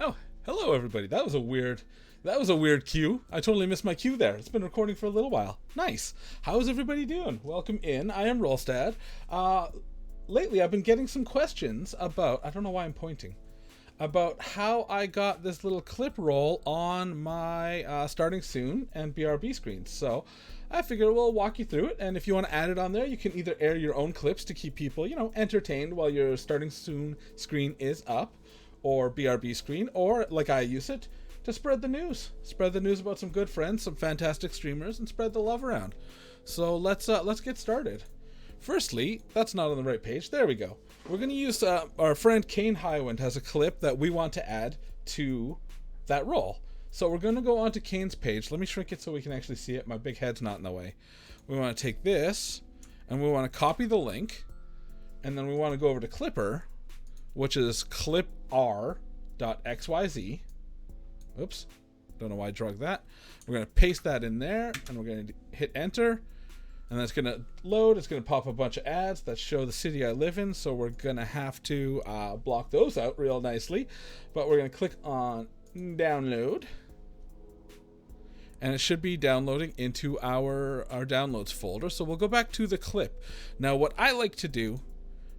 Oh, hello everybody. That was a weird cue. I totally missed my cue there. It's been recording for a little while. Nice. How's everybody doing? Welcome in. I am Rolstad. Lately I've been getting some questions about, I don't know why I'm pointing, about how I got this little clip roll on my starting soon and BRB screens. So I figured we'll walk you through it, and if you want to add it on there, you can either air your own clips to keep people, entertained while your starting soon screen is up, or BRB screen, or like I use it, to spread the news. Spread the news about some good friends, some fantastic streamers, and spread the love around. So let's get started. Firstly, that's not on the right page. There we go. We're going to use our friend Kane Highwind has a clip that we want to add to that roll. So we're going to go onto Kane's page. Let me shrink it so we can actually see it. My big head's not in the way. We want to take this, and we want to copy the link, and then we want to go over to Clipper, which is clipr.xyz. Oops, don't know why I drug that. We're going to paste that in there, and we're going to hit enter. And that's going to load. It's going to pop a bunch of ads that show the city I live in. So we're going to have to block those out real nicely. But we're going to click on download. And it should be downloading into our downloads folder. So we'll go back to the clip. Now what I like to do,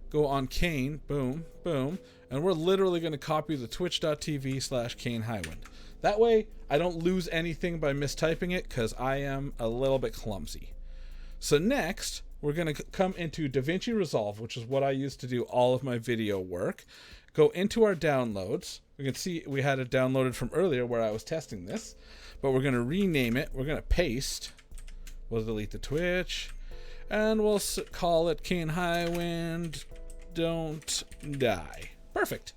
go on Kane, boom, boom. And we're literally going to copy the twitch.tv/Kane Highwind. That way I don't lose anything by mistyping it, because I am a little bit clumsy. So next, we're going to come into Davinci Resolve, which is what I use to do all of my video work. Go into our downloads. We can see we had it downloaded from earlier where I was testing this. But we're going to rename it. We're going to paste. We'll delete the Twitch. And we'll call it Kane Highwind Don't Die. Perfect.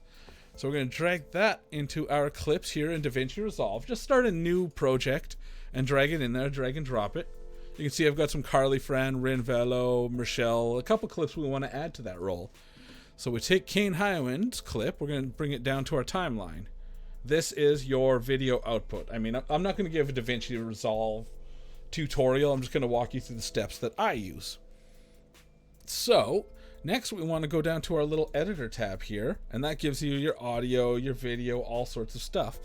So we're going to drag that into our clips here in Davinci Resolve. Just start a new project and drag it in there. Drag and drop it. You can see I've got some Carly Fran, Rin Velo, Michelle, a couple clips we want to add to that roll. So we take Kane Highwind's clip, we're going to bring it down to our timeline. This is your video output. I mean, I'm not going to give a DaVinci Resolve tutorial. I'm just going to walk you through the steps that I use. So next we want to go down to our little editor tab here, and that gives you your audio, your video, all sorts of stuff.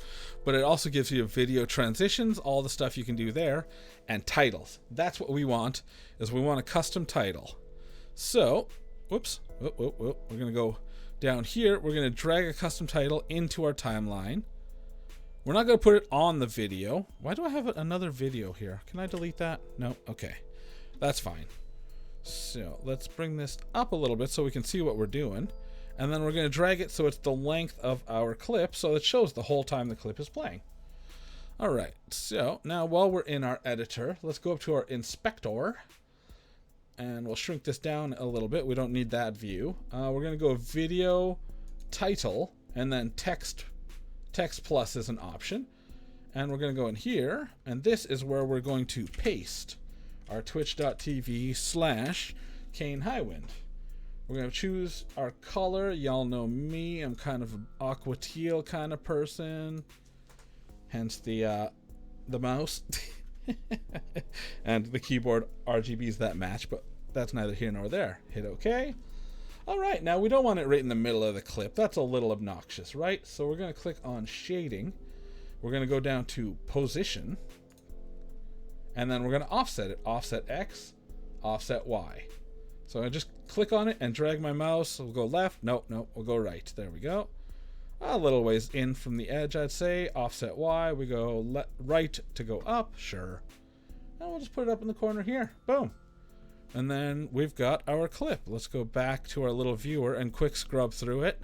But it also gives you video transitions, all the stuff you can do there, and titles. That's what we want, is we want a custom title. So, whoops, we're going to go down here. We're going to drag a custom title into our timeline. We're not going to put it on the video. Why do I have another video here? Can I delete that? No? Okay. That's fine. So let's bring this up a little bit so we can see what we're doing. And then we're going to drag it so it's the length of our clip, so it shows the whole time the clip is playing. All right, so now while we're in our editor, let's go up to our inspector. And we'll shrink this down a little bit. We don't need that view. We're going to go video title, and then text plus is an option. And we're going to go in here, and this is where we're going to paste our twitch.tv/Kane Highwind. We're going to choose our color. Y'all know me. I'm kind of an aqua teal kind of person. Hence the mouse. And the keyboard RGBs that match, but that's neither here nor there. Hit OK. All right, now we don't want it right in the middle of the clip. That's a little obnoxious, right? So we're going to click on shading. We're going to go down to position. And then we're going to offset it. Offset X, offset Y. So I just click on it and drag my mouse. We'll go left. Nope, we'll go right. There we go. A little ways in from the edge, I'd say. Offset Y. We go right to go up. Sure. And we'll just put it up in the corner here. Boom. And then we've got our clip. Let's go back to our little viewer and quick scrub through it.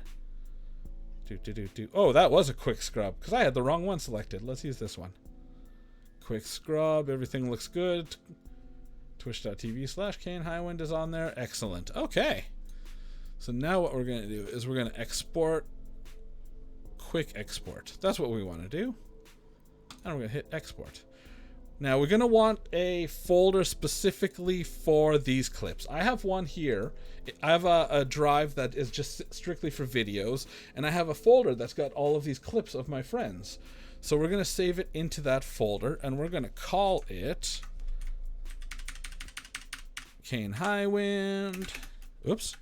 Oh, that was a quick scrub because I had the wrong one selected. Let's use this one. Quick scrub. Everything looks good. Twitch.tv/Kane Highwind is on there. Excellent. Okay. So now what we're going to do is we're going to export. Quick export. That's what we want to do. And we're going to hit export. Now we're going to want a folder specifically for these clips. I have one here. I have a drive that is just strictly for videos, and I have a folder that's got all of these clips of my friends. So we're going to save it into that folder, and we're going to call it Kane Highwind. Oops.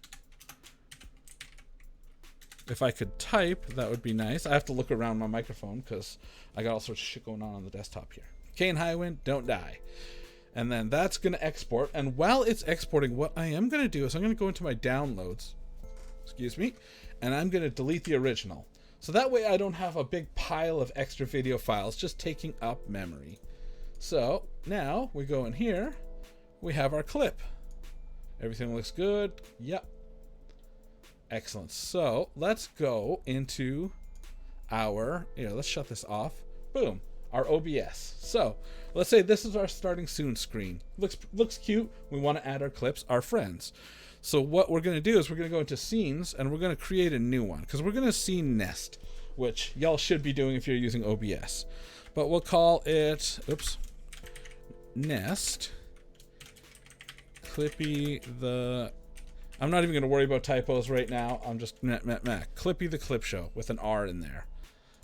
If I could type, that would be nice. I have to look around my microphone because I got all sorts of shit going on the desktop here. Kane Highwind, don't die. And then that's going to export. And while it's exporting, what I am going to do is I'm going to go into my downloads. Excuse me. And I'm going to delete the original. So that way I don't have a big pile of extra video files just taking up memory. So now we go in here. We have our clip. Everything looks good. Yep. Excellent. So let's go into our, let's shut this off. Boom. Our OBS. So let's say this is our starting soon screen. Looks cute. We want to add our clips, our friends. So what we're going to do is we're going to go into scenes and we're going to create a new one because we're going to scene nest, which y'all should be doing if you're using OBS. But we'll call it, nest Clippy the, I'm not even going to worry about typos right now. I'm just Clippy the Clip Show with an R in there.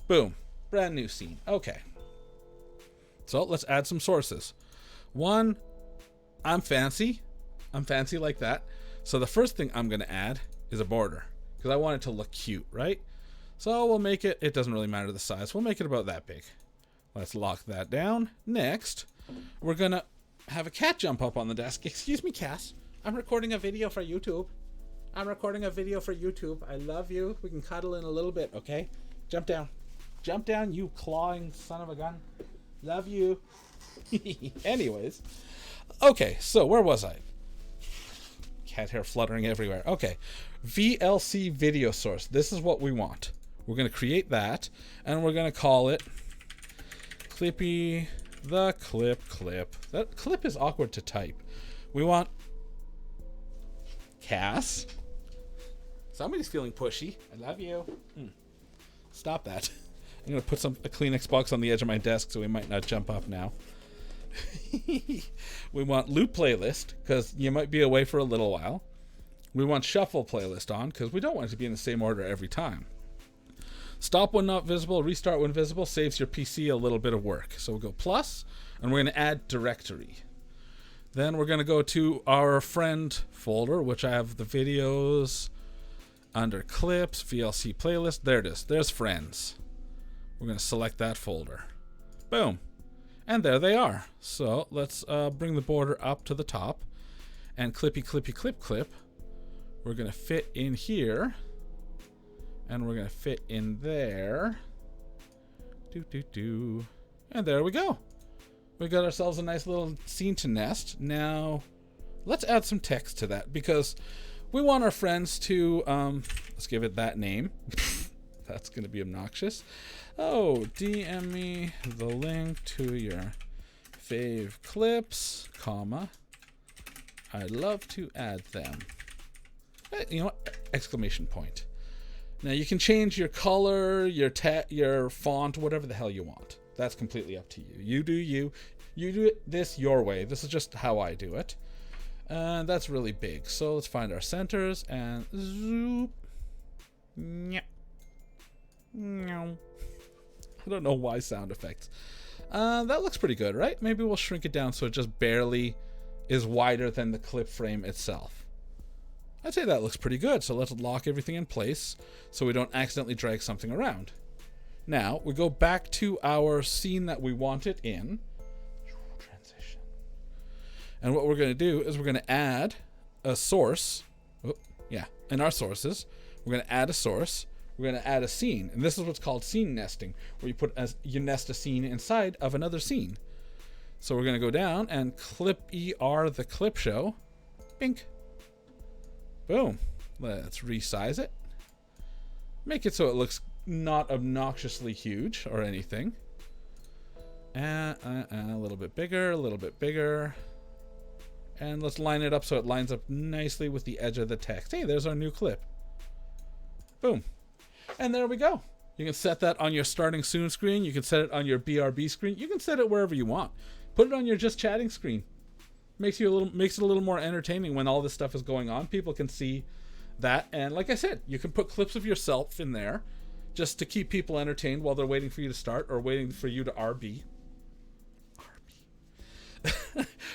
Boom. Brand new scene. Okay. So let's add some sources. One, I'm fancy. I'm fancy like that. So the first thing I'm going to add is a border because I want it to look cute, right? So we'll make it, it doesn't really matter the size. We'll make it about that big. Let's lock that down. Next, we're going to have a cat jump up on the desk. Excuse me, Cass. I'm recording a video for YouTube. I love you. We can cuddle in a little bit, okay? Jump down. Jump down, you clawing son of a gun. Love you. Anyways. Okay, so where was I? Cat hair fluttering everywhere. Okay. VLC video source. This is what we want. We're going to create that, and we're going to call it Clippy the Clip. That clip is awkward to type. We want Cass. Somebody's feeling pushy. I love you. Stop that. I'm going to put a Kleenex box on the edge of my desk so we might not jump up now. We want loop playlist because you might be away for a little while. We want shuffle playlist on because we don't want it to be in the same order every time. Stop when not visible, restart when visible saves your PC a little bit of work. So we'll go plus, and we're going to add directory. Then we're going to go to our friend folder, which I have the videos under clips, VLC playlist. There it is. There's friends. We're going to select that folder. Boom. And there they are. So let's bring the border up to the top. And clippy, clippy, clip, clip. We're going to fit in here. And we're going to fit in there. And there we go. We got ourselves a nice little scene to nest. Now, let's add some text to that because we want our friends to, let's give it that name. That's going to be obnoxious. Oh, DM me the link to your fave clips, comma. I'd love to add them. You know what? Exclamation point. Now you can change your color, your font, whatever the hell you want. That's completely up to you. You do you. You do this your way. This is just how I do it. And that's really big. So let's find our centers and zoop. I don't know why sound effects. That looks pretty good, right? Maybe we'll shrink it down so it just barely is wider than the clip frame itself. I'd say that looks pretty good. So let's lock everything in place so we don't accidentally drag something around. Now we go back to our scene that we want it in. Transition. And what we're going to do is we're going to add a source. In our sources, we're going to add a source. We're going to add a scene. And this is what's called scene nesting, where you nest a scene inside of another scene. So we're going to go down and clip ER the clip show. Bink. Boom. Let's resize it. Make it so it looks not obnoxiously huge or anything. And a little bit bigger, a little bit bigger. And let's line it up so it lines up nicely with the edge of the text. Hey, there's our new clip. Boom. And there we go. You can set that on your starting soon screen. You can set it on your BRB screen. You can set it wherever you want. Put it on your just chatting screen. Makes it a little more entertaining when all this stuff is going on. People can see that. And like I said, you can put clips of yourself in there just to keep people entertained while they're waiting for you to start or waiting for you to RB.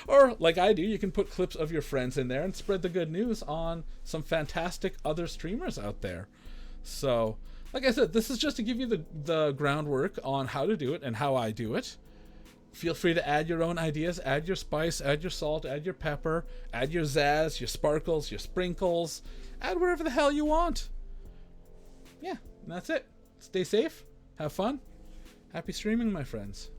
Or like I do, you can put clips of your friends in there and spread the good news on some fantastic other streamers out there So, like I said, this is just to give you the groundwork on how to do it and how I do it. Feel free to add your own ideas, add your spice, add your salt, add your pepper, add your zazz, your sparkles, your sprinkles, add whatever the hell you want. Yeah, and that's it. Stay safe, have fun, happy streaming, my friends.